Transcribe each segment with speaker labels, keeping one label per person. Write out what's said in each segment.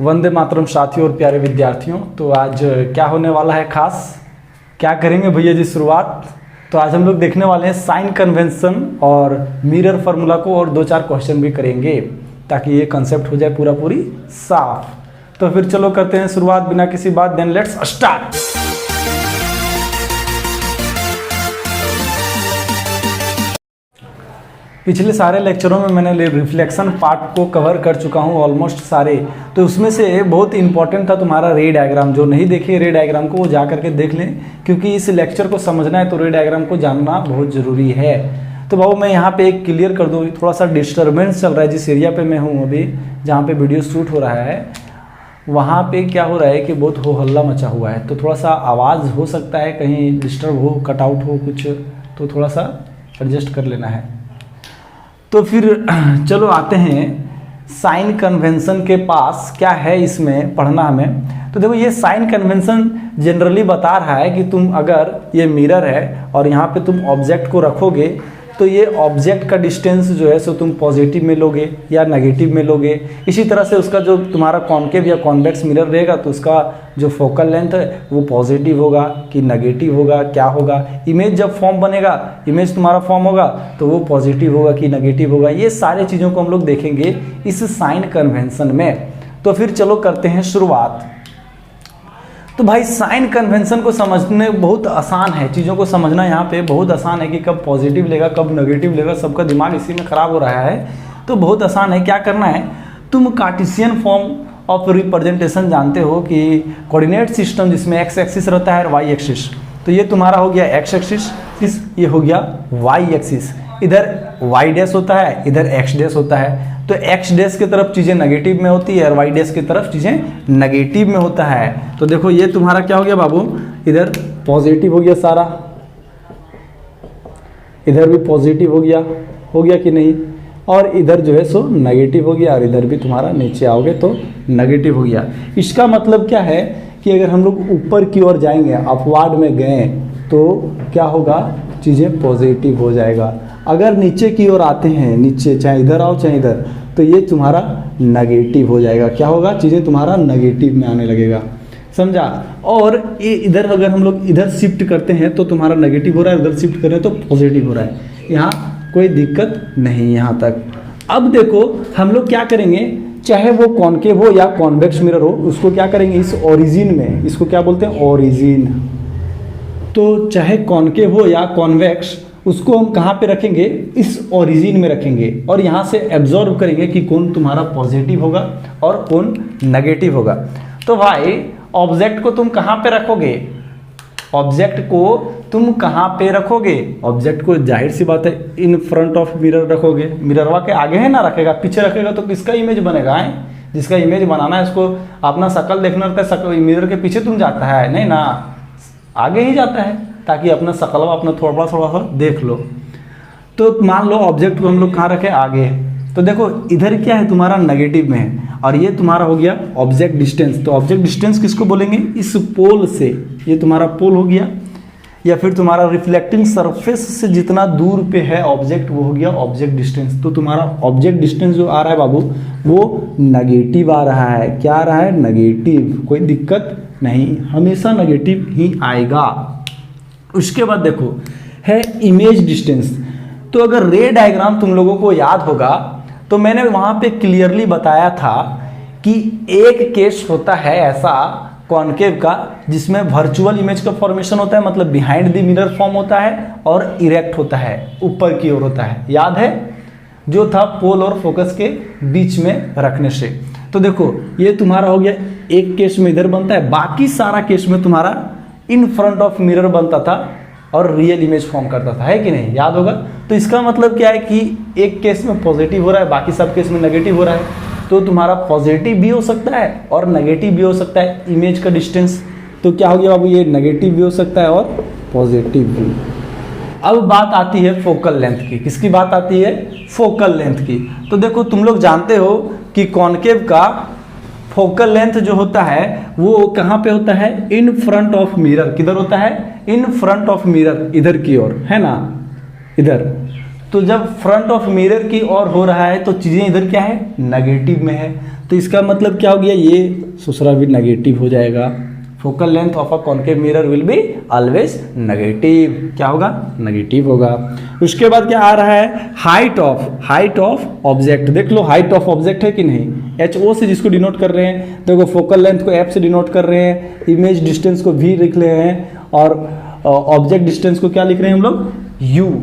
Speaker 1: वंदे मातरम साथियों और प्यारे विद्यार्थियों। तो आज क्या होने वाला है खास, क्या करेंगे भैया जी शुरुआत। तो आज हम लोग देखने वाले हैं साइन कन्वेंशन और मिरर फार्मूला को, और 2-4 क्वेश्चन भी करेंगे ताकि ये कंसेप्ट हो जाए पूरा पूरी साफ। तो फिर चलो करते हैं शुरुआत बिना किसी बात, देन लेट्स स्टार्ट। पिछले सारे लेक्चरों में मैंने रिफ्लेक्शन पार्ट को कवर कर चुका हूँ ऑलमोस्ट सारे। तो उसमें से बहुत इंपॉर्टेंट था तुम्हारा रे डायग्राम। जो नहीं देखे रे डायग्राम को वो जा करके देख लें, क्योंकि इस लेक्चर को समझना है तो रे डायग्राम को जानना बहुत ज़रूरी है। तो बाबू मैं यहाँ पे एक क्लियर कर दूँ, थोड़ा सा डिस्टर्बेंस चल रहा है जिस एरिया पे मैं हूँ अभी, जहाँ पे वीडियो शूट हो रहा है वहाँ पे क्या हो रहा है कि बहुत हो हल्ला मचा हुआ है। तो थोड़ा सा आवाज़ हो सकता है कहीं डिस्टर्ब हो, कटआउट हो कुछ, तो थोड़ा सा एडजस्ट कर लेना है। तो फिर चलो आते हैं साइन कन्वेंशन के पास, क्या है इसमें पढ़ना हमें। तो देखो ये साइन कन्वेंशन जनरली बता रहा है कि तुम अगर ये मिरर है और यहाँ पे तुम ऑब्जेक्ट को रखोगे तो ये ऑब्जेक्ट का डिस्टेंस जो है सो तुम पॉजिटिव में लोगे या नेगेटिव में लोगे। इसी तरह से उसका जो तुम्हारा कॉन्केव या कॉन्वेक्स मिरर रहेगा तो उसका जो फोकल लेंथ है वो पॉजिटिव होगा कि नेगेटिव होगा, क्या होगा। इमेज जब फॉर्म बनेगा, इमेज तुम्हारा फॉर्म होगा तो वो पॉजिटिव होगा कि नेगेटिव होगा। ये सारे चीज़ों को हम लोग देखेंगे इस साइन कन्वेंशन में। तो फिर चलो करते हैं शुरुआत। तो भाई साइन कन्वेंशन को समझने बहुत आसान है, चीज़ों को समझना यहाँ पे बहुत आसान है कि कब पॉजिटिव लेगा कब नेगेटिव लेगा, सबका दिमाग इसी में ख़राब हो रहा है। तो बहुत आसान है, क्या करना है, तुम कार्टेशियन फॉर्म ऑफ रिप्रेजेंटेशन जानते हो कि कोऑर्डिनेट सिस्टम जिसमें एक्स एक्सिस रहता है और वाई एक्सिस। तो ये तुम्हारा हो गया एक्स एक्सिस, ये हो गया वाई एक्सिस। इधर वाई डैश होता है, इधर एक्स डैश होता है। तो एक्स डैश की तरफ चीज़ें नेगेटिव में होती है और वाई डैश की तरफ चीज़ें नेगेटिव में होता है। तो देखो ये तुम्हारा क्या हो गया बाबू, इधर पॉजिटिव हो गया सारा, इधर भी पॉजिटिव हो गया कि नहीं, और इधर जो है सो नेगेटिव हो गया, और इधर भी तुम्हारा नीचे आओगे तो नेगेटिव हो गया। इसका मतलब क्या है कि अगर हम लोग ऊपर की ओर जाएंगे, अपवार्ड में गए तो क्या होगा, चीज़ें पॉजिटिव हो जाएगा। अगर नीचे की ओर आते हैं, नीचे चाहे इधर आओ चाहे इधर, तो ये तुम्हारा नेगेटिव हो जाएगा। क्या होगा, चीज़ें तुम्हारा नेगेटिव में आने लगेगा, समझा। और ये इधर अगर हम लोग इधर शिफ्ट करते हैं तो तुम्हारा नेगेटिव हो रहा है, उधर शिफ्ट कर रहे हैं तो पॉजिटिव हो रहा है। यहाँ कोई दिक्कत नहीं यहाँ तक। अब देखो हम लोग क्या करेंगे, चाहे वो कॉनकेव हो या कॉन्वेक्स मिरर हो, उसको क्या करेंगे, इस ओरिजिन में, इसको क्या बोलते हैं, ओरिजिन। तो चाहे कॉनकेव हो या कॉन्वेक्स, उसको हम कहाँ पे रखेंगे, इस ओरिजिन में रखेंगे, और यहाँ से एब्जॉर्ब करेंगे कि कौन तुम्हारा पॉजिटिव होगा और कौन नेगेटिव होगा। तो भाई ऑब्जेक्ट को तुम कहाँ पे रखोगे, ऑब्जेक्ट को तुम कहाँ पे रखोगे, ऑब्जेक्ट को जाहिर सी बात है इन फ्रंट ऑफ मिरर रखोगे। मिररवा के आगे है ना रखेगा, पीछे रखेगा तो किसका इमेज बनेगा है, जिसका इमेज बनाना है उसको अपना शकल देखना रहता है, मिरर के पीछे तुम जाता है नहीं ना, आगे ही जाता है ताकि अपना शकलवा अपना थोड़ा सा देख लो। तो मान लो ऑब्जेक्ट को हम लोग कहाँ रखें, आगे। तो देखो इधर क्या है, तुम्हारा नेगेटिव में है, और ये तुम्हारा हो गया ऑब्जेक्ट डिस्टेंस। तो ऑब्जेक्ट डिस्टेंस किसको बोलेंगे, इस पोल से, ये तुम्हारा पोल हो गया, या फिर तुम्हारा रिफ्लेक्टिंग सरफेस से जितना दूर पे है ऑब्जेक्ट वो हो गया ऑब्जेक्ट डिस्टेंस। तो तुम्हारा ऑब्जेक्ट डिस्टेंस जो आ रहा है बाबू वो नेगेटिव आ रहा है। क्या आ रहा है, नेगेटिव। कोई दिक्कत नहीं, हमेशा नेगेटिव ही आएगा। उसके बाद देखो है इमेज डिस्टेंस। तो अगर रे डायग्राम तुम लोगों को याद होगा तो मैंने वहाँ पे क्लियरली बताया था कि एक केस होता है ऐसा कॉनकेव का जिसमें वर्चुअल इमेज का फॉर्मेशन होता है, मतलब बिहाइंड द मिरर फॉर्म होता है, और इरेक्ट होता है, ऊपर की ओर होता है। याद है जो था पोल और फोकस के बीच में रखने से। तो देखो ये तुम्हारा हो गया, एक केस में इधर बनता है, बाकी सारा केस में तुम्हारा इन फ्रंट ऑफ मिरर बनता था और रियल इमेज फॉर्म करता था, है कि नहीं, याद होगा। तो इसका मतलब क्या है कि एक केस में पॉजिटिव हो रहा है, बाकी सब केस में नेगेटिव हो रहा है। तो तुम्हारा पॉजिटिव भी हो सकता है और नेगेटिव भी हो सकता है इमेज का डिस्टेंस। तो क्या हो गया बाबू, ये नेगेटिव भी हो सकता है और पॉजिटिव भी। अब बात आती है फोकल लेंथ की। किसकी बात आती है, फोकल लेंथ की। तो देखो तुम लोग जानते हो कि कॉनकेव का फोकल लेंथ जो होता है वो कहाँ पे होता है, इन फ्रंट ऑफ मिरर। किधर होता है, इन फ्रंट ऑफ मिरर, इधर की ओर, है ना, इधर। तो जब फ्रंट ऑफ मिरर की ओर हो रहा है तो चीज़ें इधर क्या है, नेगेटिव में है। तो तो इसका मतलब क्या हो गया, ये दूसरा भी नेगेटिव हो जाएगा। Focal length of a concave mirror will be always negative, क्या होगा, नेगेटिव होगा। उसके बाद क्या आ रहा है, हाइट ऑफ ऑब्जेक्ट। देख लो हाइट ऑफ ऑब्जेक्ट है कि नहीं, HO से जिसको डिनोट कर रहे हैं, देखो फोकल लेंथ को F से डिनोट कर रहे हैं, इमेज डिस्टेंस को V लिख रहे हैं, और ऑब्जेक्ट डिस्टेंस को क्या लिख रहे हैं हम लोग, U।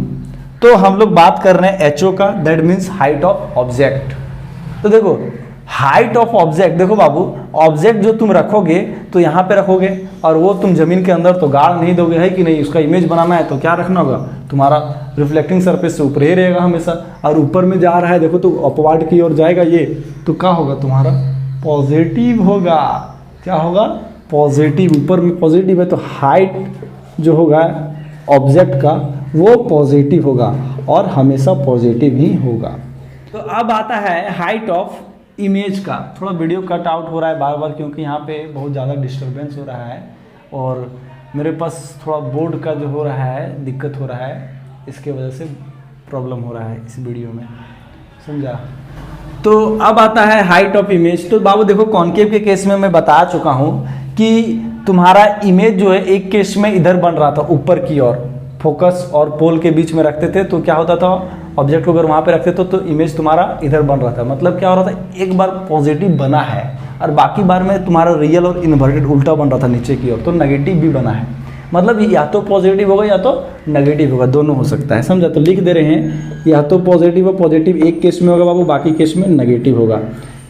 Speaker 1: तो हम लोग बात कर रहे हैं HO का, that means height of object. तो देखो हाइट ऑफ ऑब्जेक्ट, देखो बाबू, ऑब्जेक्ट जो तुम रखोगे तो यहाँ पे रखोगे, और वो तुम जमीन के अंदर तो गाड़ नहीं दोगे, है कि नहीं। उसका इमेज बनाना है तो क्या रखना होगा, तुम्हारा रिफ्लेक्टिंग सरफेस से ऊपर ही रहेगा हमेशा, और ऊपर में जा रहा है देखो तो अपवार्ड की ओर जाएगा ये, तो क्या होगा तुम्हारा, पॉजिटिव होगा। क्या होगा, पॉजिटिव, ऊपर में पॉजिटिव है तो हाइट जो होगा ऑब्जेक्ट का वो पॉजिटिव होगा, और हमेशा पॉजिटिव ही होगा। तो अब आता है हाइट ऑफ इमेज का। थोड़ा वीडियो कट आउट हो रहा है बार बार, क्योंकि यहाँ पे बहुत ज़्यादा डिस्टरबेंस हो रहा है, और मेरे पास थोड़ा बोर्ड का जो हो रहा है दिक्कत हो रहा है, इसके वजह से प्रॉब्लम हो रहा है इस वीडियो में, समझा। तो अब आता है हाइट ऑफ इमेज। तो बाबू देखो कॉनकेव के केस में मैं बता चुका हूँ कि तुम्हारा इमेज जो है एक केस में इधर बन रहा था ऊपर की ओर, फोकस और पोल के बीच में रखते थे तो क्या होता था, ऑब्जेक्ट को अगर वहाँ पे रखते तो इमेज तुम्हारा इधर बन रहा था। मतलब क्या हो रहा था, एक बार पॉजिटिव बना है और बाकी बार में तुम्हारा रियल और इन्वर्टेड उल्टा बन रहा था नीचे की ओर, तो नेगेटिव भी बना है। मतलब या तो पॉजिटिव होगा या तो नेगेटिव होगा, दोनों हो सकता है, समझा। तो लिख दे रहे हैं या तो पॉजिटिव और पॉजिटिव एक केस में होगा बाबू, बाकी केस में नेगेटिव होगा।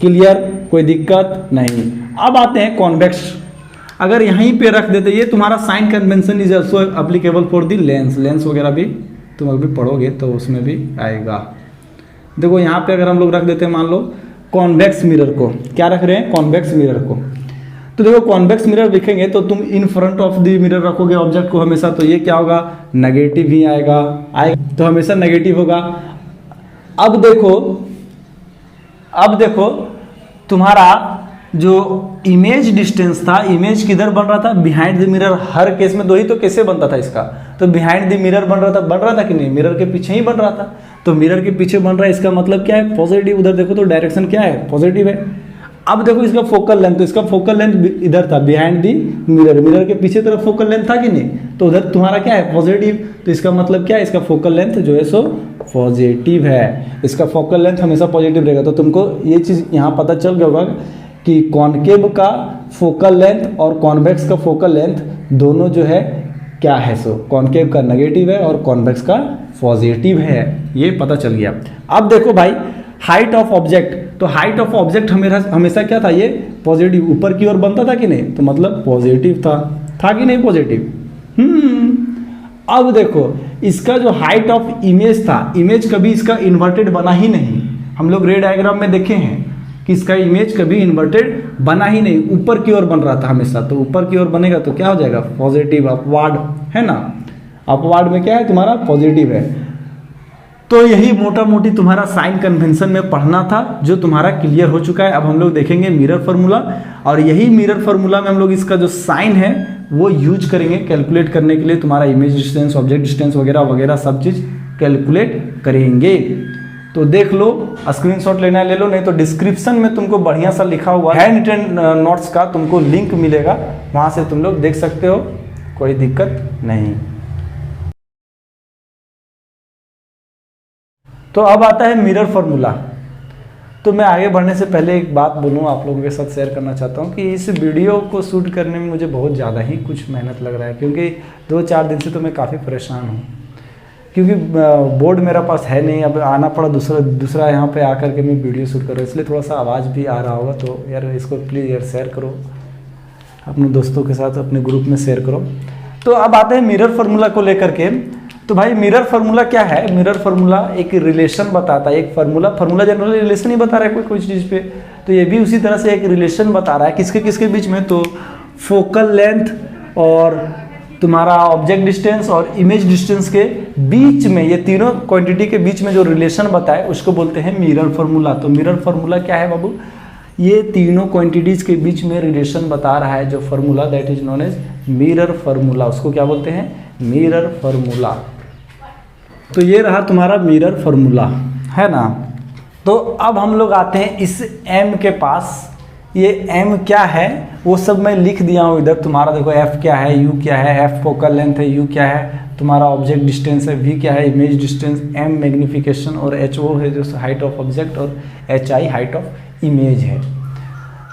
Speaker 1: क्लियर, कोई दिक्कत नहीं। अब आते हैं कॉन्वेक्स। अगर यहीं पे रख देते, ये तुम्हारा sign convention is also applicable for the lens. Lens वगैरह भी तुम अभी पढ़ोगे तो उसमें भी आएगा। देखो यहाँ पे अगर हम लोग रख देते हैं, मान लो कॉन्वेक्स मिरर को, क्या रख रहे हैं, कॉन्वेक्स मिरर को। तो देखो कॉन्वेक्स मिरर लिखेंगे तो तुम in front of the mirror रखोगे ऑब्जेक्ट को हमेशा, तो ये क्या होगा, नेगेटिव ही आएगा, तो हमेशा नेगेटिव होगा। अब देखो तुम्हारा जो इमेज डिस्टेंस था, इमेज किधर बन रहा था, behind the mirror. Her case में दो ही तो कैसे बनता था इसका, तो बिहाइंड द मिरर बन रहा था कि नहीं, मिरर के पीछे ही बन रहा था। तो मिरर के पीछे बन रहा है, इसका मतलब क्या है, पॉजिटिव। उधर देखो तो डायरेक्शन क्या है, पॉजिटिव है। अब देखो इसका फोकल लेंथ, तो इसका फोकल लेंथ इधर था बिहाइंड दी मिरर, मिरर के पीछे तरफ फोकल लेंथ था कि नहीं, तो उधर तुम्हारा क्या है, पॉजिटिव। तो इसका मतलब क्या है, इसका फोकल लेंथ जो है सो पॉजिटिव है, इसका फोकल लेंथ हमेशा पॉजिटिव रहेगा। तो तुमको ये चीज़ यहाँ पता चल गया होगा कि कॉनकेव का फोकल लेंथ और कॉन्वेक्स का फोकल लेंथ दोनों जो है क्या है, सो कॉनकेव का नेगेटिव है और कॉन्वेक्स का पॉजिटिव है, ये पता चल गया। अब देखो भाई हाइट ऑफ ऑब्जेक्ट, तो हाइट ऑफ ऑब्जेक्ट हमेशा क्या था, ये पॉजिटिव, ऊपर की ओर बनता था कि नहीं, तो मतलब पॉजिटिव था कि नहीं पॉजिटिव। अब देखो इसका जो हाइट ऑफ इमेज था, इमेज कभी इसका इन्वर्टेड बना ही नहीं। हम लोग रे डायग्राम में देखे हैं कि इसका इमेज कभी इन्वर्टेड बना ही नहीं, ऊपर की ओर बन रहा था हमेशा। तो ऊपर की ओर बनेगा तो क्या हो जाएगा, पॉजिटिव, अपवार्ड है ना, अपवार्ड में क्या है तुम्हारा, पॉजिटिव है। तो यही मोटा मोटी तुम्हारा साइन कन्वेंशन में पढ़ना था, जो तुम्हारा क्लियर हो चुका है। अब हम लोग देखेंगे मिरर फार्मूला, और यही मिरर फार्मूला में हम लोग इसका जो साइन है वो यूज करेंगे कैलकुलेट करने के लिए। तुम्हारा इमेज डिस्टेंस, ऑब्जेक्ट डिस्टेंस वगैरह वगैरह सब चीज़ कैलकुलेट करेंगे। तो देख लो, स्क्रीनशॉट लेना है ले लो, नहीं तो डिस्क्रिप्शन में तुमको बढ़िया सा लिखा हुआ हैंड रिटन नोट्स का तुमको लिंक मिलेगा, वहाँ से तुम लोग देख सकते हो, कोई दिक्कत नहीं। तो अब आता है मिरर फार्मूला। तो मैं आगे बढ़ने से पहले एक बात बोलूँ, आप लोगों के साथ शेयर करना चाहता हूँ कि इस वीडियो को शूट करने में मुझे बहुत ज़्यादा ही कुछ मेहनत लग रहा है, क्योंकि 2-4 दिन से तो मैं काफ़ी परेशान हूँ, क्योंकि बोर्ड मेरा पास है नहीं। अब आना पड़ा दूसरा यहाँ पे आकर के मैं वीडियो शूट कर रहा हूँ, इसलिए थोड़ा सा आवाज़ भी आ रहा होगा। तो यार इसको प्लीज़ यार शेयर करो अपने दोस्तों के साथ, अपने ग्रुप में शेयर करो। तो अब आते हैं मिरर फार्मूला को लेकर के। तो भाई मिरर फार्मूला क्या है, मिरर फार्मूला एक रिलेशन बताता है, एक फार्मूला जनरली रिलेशन ही बता रहा है कोई चीज़ पे, तो ये भी उसी तरह से एक रिलेशन बता रहा है, किसके किसके बीच में, तो फोकल लेंथ और तुम्हारा ऑब्जेक्ट डिस्टेंस और इमेज डिस्टेंस के बीच में, ये तीनों क्वांटिटी के बीच में जो रिलेशन बताए उसको बोलते हैं मिरर फार्मूला। तो मिरर फार्मूला क्या है बाबू, ये तीनों क्वांटिटीज के बीच में रिलेशन बता रहा है जो formula, that is known as mirror formula. उसको क्या बोलते हैं, मिरर फार्मूला। तो ये रहा तुम्हारा मिरर फार्मूला, है ना। तो अब हम लोग आते हैं इस m के पास। ये m क्या है वो सब मैं लिख दिया हूँ इधर। तुम्हारा देखो f क्या है, u क्या है, f फोकल लेंथ है, u क्या है तुम्हारा ऑब्जेक्ट डिस्टेंस है, v क्या है इमेज डिस्टेंस, m मैग्निफिकेशन और h वो है जो हाइट ऑफ ऑब्जेक्ट और hi हाइट ऑफ इमेज है।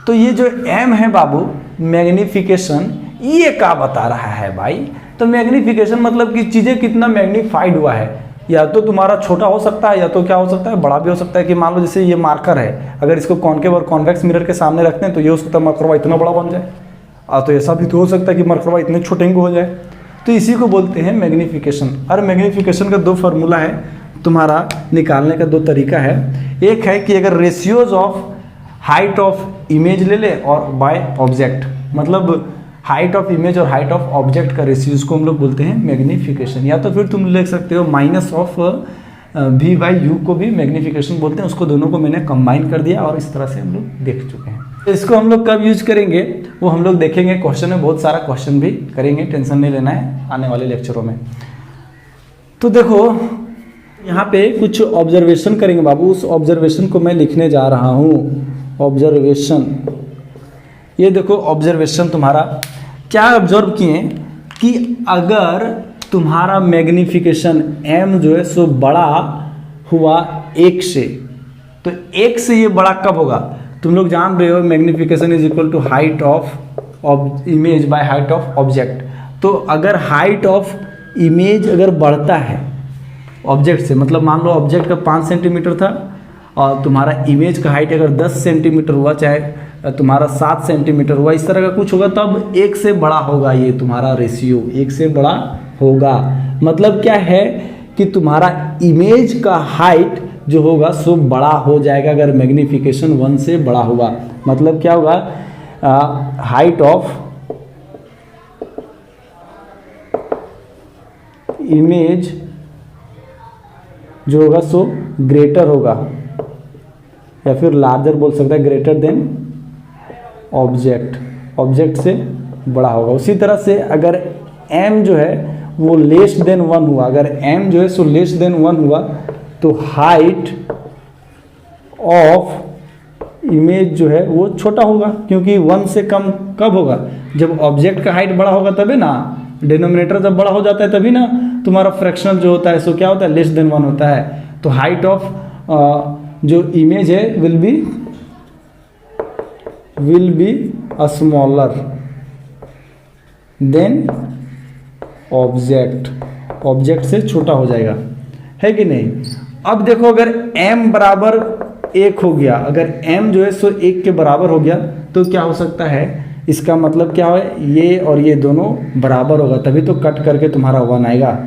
Speaker 1: तो ये जो m है बाबू मैग्निफिकेशन, ये क्या बता रहा है भाई? तो मैग्निफिकेशन मतलब कि चीज़ें कितना मैग्नीफाइड हुआ है, या तो तुम्हारा छोटा हो सकता है या तो क्या हो सकता है बड़ा भी हो सकता है। कि मान लो जैसे ये मार्कर है, अगर इसको कॉन्केव और कॉन्वेक्स मिरर के सामने रखते हैं तो ये हो सकता है मरकरवा इतना बड़ा बन जाए, तो ऐसा भी तो हो सकता है कि मरकरवा इतने छोटे हो जाए। तो इसी को बोलते हैं मैग्निफिकेशन। और मैग्निफिकेशन का दो फार्मूला है तुम्हारा, निकालने का दो तरीका है। एक है कि अगर ratios of height of image ले ले और बाय ऑब्जेक्ट, मतलब हाइट ऑफ इमेज और हाइट ऑफ ऑब्जेक्ट का रेशियो, इसको हम लोग बोलते हैं मैग्निफिकेशन। या तो फिर तुम लिख सकते हो minus of v by you को भी मैग्निफिकेशन बोलते हैं। उसको दोनों को मैंने कंबाइन कर दिया और इस तरह से हम लोग देख चुके हैं। तो इसको हम लोग कब यूज करेंगे वो हम लोग देखेंगे। क्वेश्चन में बहुत सारा क्वेश्चन भी करेंगे, टेंशन नहीं लेना है आने वाले लेक्चरों में। तो देखो यहाँ पे कुछ ऑब्जर्वेशन करेंगे बाबू, उस ऑब्जर्वेशन को मैं लिखने जा रहा हूँ। ऑब्जर्वेशन, ये देखो ऑब्जर्वेशन तुम्हारा क्या ऑब्जर्व किए कि अगर तुम्हारा मैग्निफिकेशन m जो है सो बड़ा हुआ 1 से, तो 1 से ये बड़ा कब होगा? तुम लोग जान रहे हो magnification is equal to height of image by height of object. तो अगर हाइट ऑफ इमेज अगर बढ़ता है ऑब्जेक्ट से, मतलब मान लो ऑब्जेक्ट का 5 सेंटीमीटर था और तुम्हारा इमेज का हाइट अगर 10 सेंटीमीटर हुआ, चाहे तुम्हारा 7 सेंटीमीटर हुआ, इस तरह का कुछ होगा, तब 1 से बड़ा होगा ये तुम्हारा रेशियो, 1 से बड़ा होगा। मतलब क्या है कि तुम्हारा इमेज का हाइट जो होगा सो बड़ा हो जाएगा अगर मैग्निफिकेशन 1 से बड़ा होगा। मतलब क्या होगा, हाइट ऑफ इमेज जो होगा सो ग्रेटर होगा, या फिर लार्जर बोल सकता है, ग्रेटर देन ऑब्जेक्ट से बड़ा होगा। उसी तरह से अगर m जो है वो लेस देन 1 हुआ, अगर m जो है सो लेस देन 1 हुआ, तो हाइट ऑफ इमेज जो है वो छोटा होगा, क्योंकि 1 से कम कब होगा? जब ऑब्जेक्ट का हाइट बड़ा होगा तभी ना, डिनोमिनेटर जब बड़ा हो जाता है तभी ना तुम्हारा फ्रैक्शनल जो होता है सो क्या होता है, लेस देन 1 होता है। तो हाइट ऑफ जो इमेज है will be smaller than object से छोटा हो जाएगा, है कि नहीं? अब देखो अगर m बराबर 1 हो गया, अगर m जो है सो 1 के बराबर हो गया, तो क्या हो सकता है, इसका मतलब क्या है, ये और ये दोनों बराबर होगा, तभी तो कट करके तुम्हारा 1 आएगा,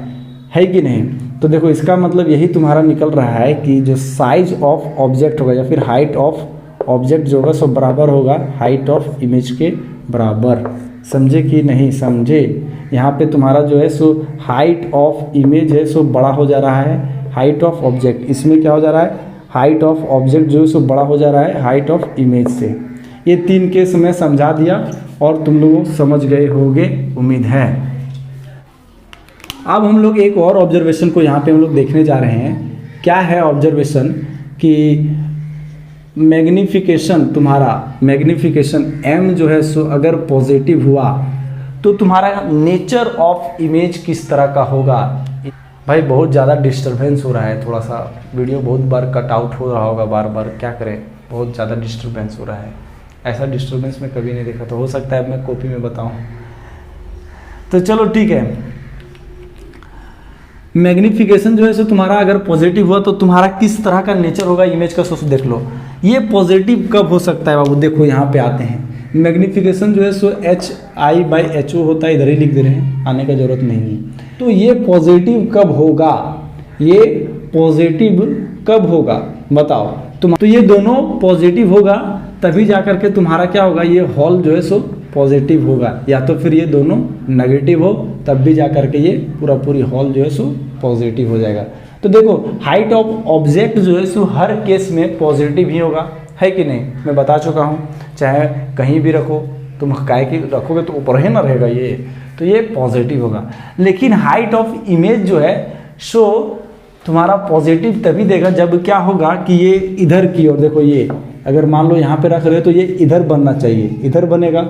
Speaker 1: है कि नहीं? तो देखो इसका मतलब यही तुम्हारा निकल रहा है कि जो साइज ऑफ ऑब्जेक्ट होगा या फिर हाइट ऑफ ऑब्जेक्ट जो होगा सब बराबर होगा हाइट ऑफ इमेज के बराबर। समझे कि नहीं समझे? यहाँ पे तुम्हारा जो है सो हाइट ऑफ इमेज है सो बड़ा हो जा रहा है हाइट ऑफ ऑब्जेक्ट, इसमें क्या हो जा रहा है, हाइट ऑफ ऑब्जेक्ट जो है सो बड़ा हो जा रहा है हाइट ऑफ इमेज से। ये 3 केस मैं समझा दिया और तुम लोग समझ गए होगे उम्मीद है। अब हम लोग एक और ऑब्जर्वेशन को यहाँ पे हम लोग देखने जा रहे हैं। क्या है ऑब्जर्वेशन कि मैग्निफिकेशन, तुम्हारा मैग्निफिकेशन m जो है सो अगर पॉजिटिव हुआ तो तुम्हारा नेचर ऑफ इमेज किस तरह का होगा। भाई बहुत ज़्यादा डिस्टरबेंस हो रहा है, थोड़ा सा वीडियो बहुत बार कट आउट हो रहा होगा बार बार, क्या करें, बहुत ज़्यादा डिस्टरबेंस हो रहा है। ऐसा डिस्टरबेंस मैं कभी नहीं देखा, तो हो सकता है अब मैं कॉपी में बताऊं। तो चलो ठीक है, मैग्निफिकेशन जो है सो तुम्हारा अगर पॉजिटिव हुआ तो तुम्हारा किस तरह का नेचर होगा इमेज का, सोच देख लो। ये पॉजिटिव कब हो सकता है बाबू, देखो यहाँ पे आते हैं। मैग्निफिकेशन जो है सो HI/HO होता है, इधर ही लिख दे रहे हैं, आने का जरूरत नहीं है। तो ये पॉजिटिव कब होगा, ये पॉजिटिव कब होगा बताओ तुम। तो ये दोनों पॉजिटिव होगा तभी जा करके तुम्हारा क्या होगा, ये हॉल जो है सो पॉजिटिव होगा, या तो फिर ये दोनों नेगेटिव हो तब भी जा करके ये पूरी हॉल जो है सो पॉजिटिव हो जाएगा। तो देखो हाइट ऑफ ऑब्जेक्ट जो है सो हर केस में पॉजिटिव ही होगा, है कि नहीं? मैं बता चुका हूँ, चाहे कहीं भी रखो तुम काय की रखोगे तो ऊपर ही ना रहेगा ये, तो ये पॉजिटिव होगा। लेकिन हाइट ऑफ इमेज जो है सो तुम्हारा पॉजिटिव तभी देगा जब क्या होगा कि ये इधर की ओर, देखो ये अगर मान लो यहाँ पे रख रहे हो तो ये इधर बनना चाहिए, इधर बनेगा।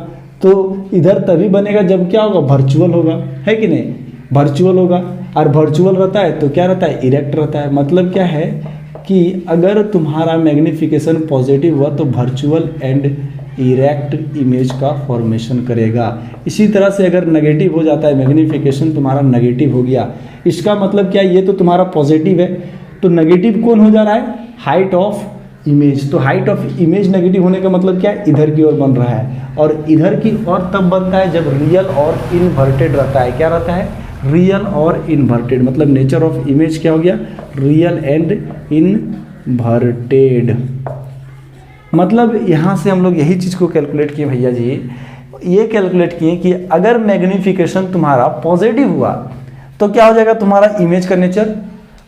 Speaker 1: तो इधर तभी बनेगा जब क्या होगा, वर्चुअल होगा, है कि नहीं, वर्चुअल होगा। और वर्चुअल रहता है तो क्या रहता है, इरेक्ट रहता है। मतलब क्या है कि अगर तुम्हारा मैग्नीफिकेशन पॉजिटिव हुआ तो वर्चुअल एंड इरेक्ट इमेज का फॉर्मेशन करेगा। इसी तरह से अगर नेगेटिव हो जाता है, मैग्नीफिकेशन तुम्हारा नेगेटिव हो गया, इसका मतलब क्या, ये तो तुम्हारा पॉजिटिव है, तो नेगेटिव कौन हो जा रहा है, हाइट ऑफ इमेज। तो हाइट ऑफ इमेज नेगेटिव होने का मतलब क्या है, इधर की ओर बन रहा है। और इधर की ओर तब बनता है जब रियल और इन्वर्टेड रहता है। क्या रहता है, रियल और इन्वर्टेड। मतलब नेचर ऑफ इमेज क्या हो गया, रियल एंड इन्वर्टेड। मतलब यहाँ से हम लोग यही चीज़ को कैलकुलेट किए भैया जी, ये कैलकुलेट किए कि अगर मैग्नीफिकेशन तुम्हारा पॉजिटिव हुआ तो क्या हो जाएगा, तुम्हारा इमेज का नेचर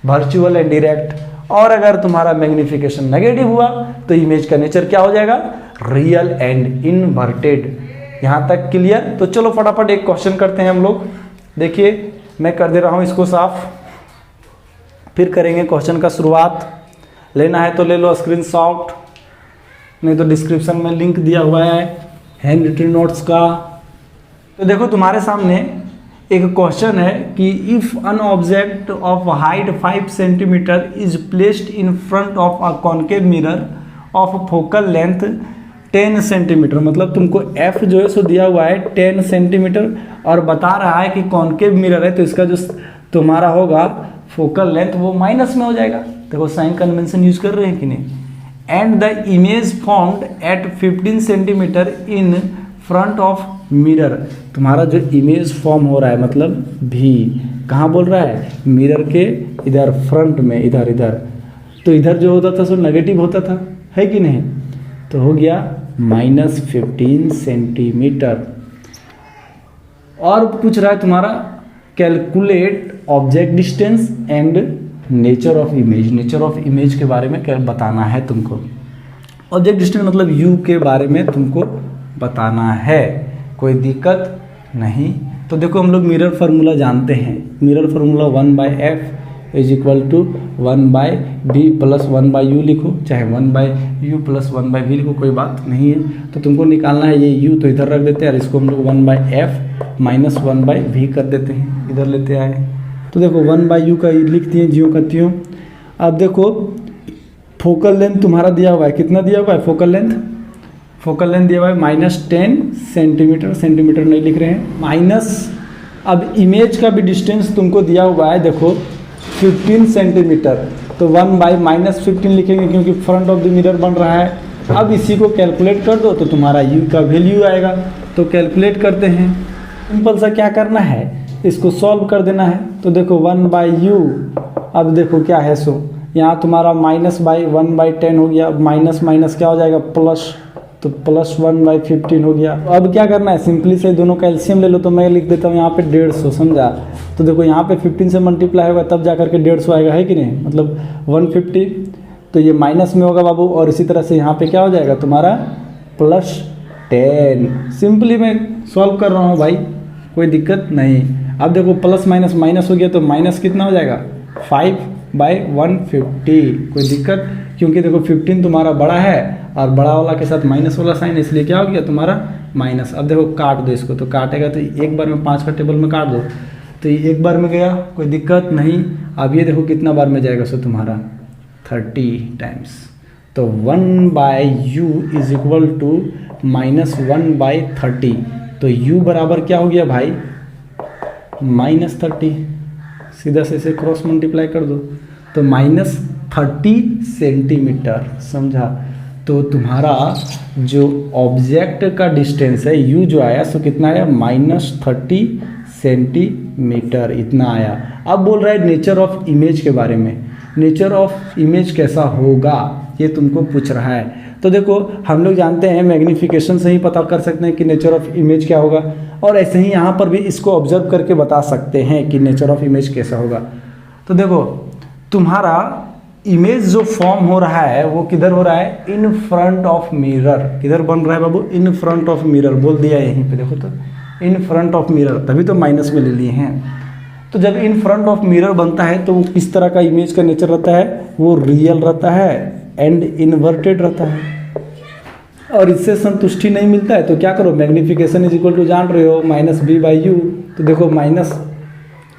Speaker 1: वर्चुअल एंड डायरेक्ट। और अगर तुम्हारा मैग्नीफिकेशन नेगेटिव हुआ तो इमेज का नेचर क्या हो जाएगा, रियल एंड इन्वर्टेड। यहाँ तक क्लियर। तो चलो फटाफट एक क्वेश्चन करते हैं हम लोग। देखिए मैं कर दे रहा हूँ इसको साफ, फिर करेंगे क्वेश्चन का शुरुआत। लेना है तो ले लो स्क्रीनशॉट, नहीं तो डिस्क्रिप्शन में लिंक दिया हुआ है हैंड रिटन नोट्स का। तो देखो तुम्हारे सामने एक क्वेश्चन है कि if an object of height 5 centimetre is placed in front of a concave mirror of focal length 10 centimetre. मतलब तुमको f जो है सो दिया हुआ है 10 सेंटीमीटर और बता रहा है कि कॉन्केव मिरर है, तो इसका जो तुम्हारा होगा फोकल लेंथ वो माइनस में हो जाएगा। देखो साइन कन्वेंशन यूज कर रहे हैं कि नहीं। And the image formed at 15 centimetre in front of mirror. तुम्हारा जो इमेज फॉर्म हो रहा है मतलब भी कहाँ बोल रहा है, मिरर के इधर फ्रंट में, इधर इधर। तो इधर जो होता था सो नेगेटिव होता था, है कि नहीं। तो हो गया -15 सेंटीमीटर। और पूछ रहा है तुम्हारा calculate object distance and nature of image. Nature of image के बारे में क्या बताना है तुमको। ऑब्जेक्ट डिस्टेंस मतलब यू के बारे में तुमको बताना है, कोई दिक्कत नहीं। तो देखो हम लोग मिरर फार्मूला जानते हैं। Mirror formula 1/f is equal to 1/b plus 1/u लिखो, चाहे 1/u प्लस 1/v लिखो, कोई बात नहीं है। तो तुमको निकालना है ये u, तो इधर रख देते हैं और इसको हम लोग 1/f माइनस 1/v कर देते हैं, इधर लेते आए। तो देखो 1/u का लिख दिए, ज्यों का त्यों। अब देखो फोकल लेंथ तुम्हारा दिया हुआ है, कितना दिया हुआ है फोकल लेंथ, फोकल लेंथ दिया हुआ है -10 सेंटीमीटर, सेंटीमीटर नहीं लिख रहे हैं, माइनस। अब इमेज का भी डिस्टेंस तुमको दिया हुआ है, देखो 15 सेंटीमीटर, तो 1/-15 लिखेंगे क्योंकि फ्रंट ऑफ द मिरर बन रहा है। अब इसी को कैलकुलेट कर दो तो तुम्हारा u का वैल्यू आएगा। तो कैलकुलेट करते हैं, सिंपल सा क्या करना है, इसको सॉल्व कर देना है। तो देखो 1/u, अब देखो क्या है सो यहाँ तुम्हारा -1/10 हो गया, माइनस माइनस क्या हो जाएगा प्लस, तो +1/15 हो गया। अब क्या करना है, सिंपली से दोनों का एलसीएम ले लो। तो मैं लिख देता हूँ यहाँ पे 150, समझा। तो देखो यहाँ पे 15 से मल्टीप्लाई होगा तब जा करके 150 आएगा, है कि नहीं, मतलब 150। तो ये माइनस में होगा बाबू, और इसी तरह से यहाँ पे क्या हो जाएगा तुम्हारा +10। सिंपली मैं सॉल्व कर रहा हूँ भाई, कोई दिक्कत नहीं। अब देखो प्लस माइनस माइनस हो गया तो माइनस कितना हो जाएगा 5/150, कोई दिक्कत, क्योंकि देखो 15 तुम्हारा बड़ा है और बड़ा वाला के साथ माइनस वाला साइन, इसलिए क्या हो गया तुम्हारा माइनस। अब देखो काट दो इसको, तो काटेगा तो एक बार में 5 का टेबल में काट दो, तो ये एक बार में गया, कोई दिक्कत नहीं। अब ये देखो कितना बार में जाएगा सो तुम्हारा 30 टाइम्स। तो 1/u इज इक्वल टू -1/30। तो u बराबर क्या हो गया भाई -30, सीधा से इसे क्रॉस मल्टीप्लाई कर दो तो -30 सेंटीमीटर, समझा। तो तुम्हारा जो ऑब्जेक्ट का डिस्टेंस है u जो आया सो कितना आया -30 सेंटीमीटर, इतना आया। अब बोल रहा है नेचर ऑफ इमेज के बारे में। नेचर ऑफ इमेज कैसा होगा ये तुमको पूछ रहा है। तो देखो हम लोग जानते हैं मैग्नीफिकेशन से ही पता कर सकते हैं कि नेचर ऑफ इमेज क्या होगा, और ऐसे ही यहाँ पर भी इसको ऑब्जर्व करके बता सकते हैं कि नेचर ऑफ इमेज कैसा होगा। तो देखो तुम्हारा इमेज जो फॉर्म हो रहा है वो किधर हो रहा है, इन फ्रंट ऑफ मिरर। किधर बन रहा है बाबू, इन फ्रंट ऑफ मिरर बोल दिया यहीं पे, देखो तो इन फ्रंट ऑफ मिरर, तभी तो माइनस में ले लिए हैं। तो जब इन फ्रंट ऑफ मिरर बनता है तो वो किस तरह का इमेज का नेचर रहता है, वो रियल रहता है एंड इन्वर्टेड रहता है। और इससे संतुष्टि नहीं मिलता है तो क्या करो, मैग्निफिकेशन इज इक्वल टू जान रहे हो -b/u। तो देखो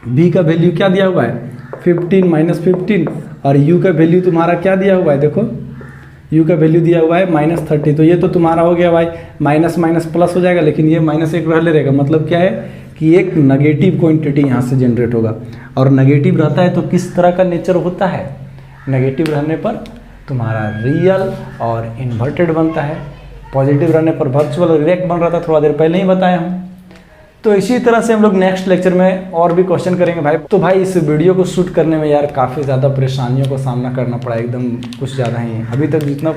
Speaker 1: -b का वैल्यू क्या दिया हुआ है 15 -15, और u का वैल्यू तुम्हारा क्या दिया हुआ है, देखो u का वैल्यू दिया हुआ है -30। तो ये तो तुम्हारा हो गया भाई माइनस माइनस प्लस हो जाएगा, लेकिन ये -1 रह रहेगा। मतलब क्या है कि एक नेगेटिव क्वांटिटी यहाँ से जनरेट होगा, और नेगेटिव रहता है तो किस तरह का नेचर होता है, नेगेटिव रहने पर तुम्हारा रियल और इन्वर्टेड बनता है, पॉजिटिव रहने पर वर्चुअल और इरेक्ट बन रहा था, थोड़ा देर पहले ही बताया हूँ। तो इसी तरह से हम लोग नेक्स्ट लेक्चर में और भी क्वेश्चन करेंगे भाई। तो भाई इस वीडियो को शूट करने में यार काफ़ी ज़्यादा परेशानियों का सामना करना पड़ा, एकदम कुछ ज़्यादा ही। अभी तक जितना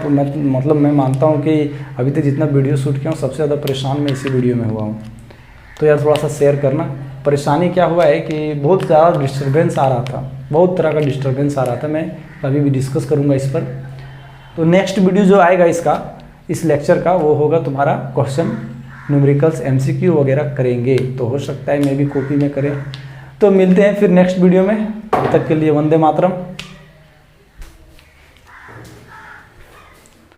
Speaker 1: मतलब मैं मानता हूँ कि अभी तक जितना वीडियो शूट किया हूँ सबसे ज़्यादा परेशान मैं इसी वीडियो में हुआ हूँ। तो यार थोड़ा सा शेयर करना। परेशानी क्या हुआ है कि बहुत ज़्यादा डिस्टर्बेंस आ रहा था, बहुत तरह का डिस्टर्बेंस आ रहा था। मैं अभी भी डिस्कस करूँगा इस पर। तो नेक्स्ट वीडियो जो आएगा इसका, इस लेक्चर का, वो होगा तुम्हारा क्वेश्चन न्यूमेरिकल्स MCQ वगैरह करेंगे। तो हो सकता है मैं भी कॉपी में करें। तो मिलते हैं फिर नेक्स्ट वीडियो में, तब तक के लिए वंदे मातरम।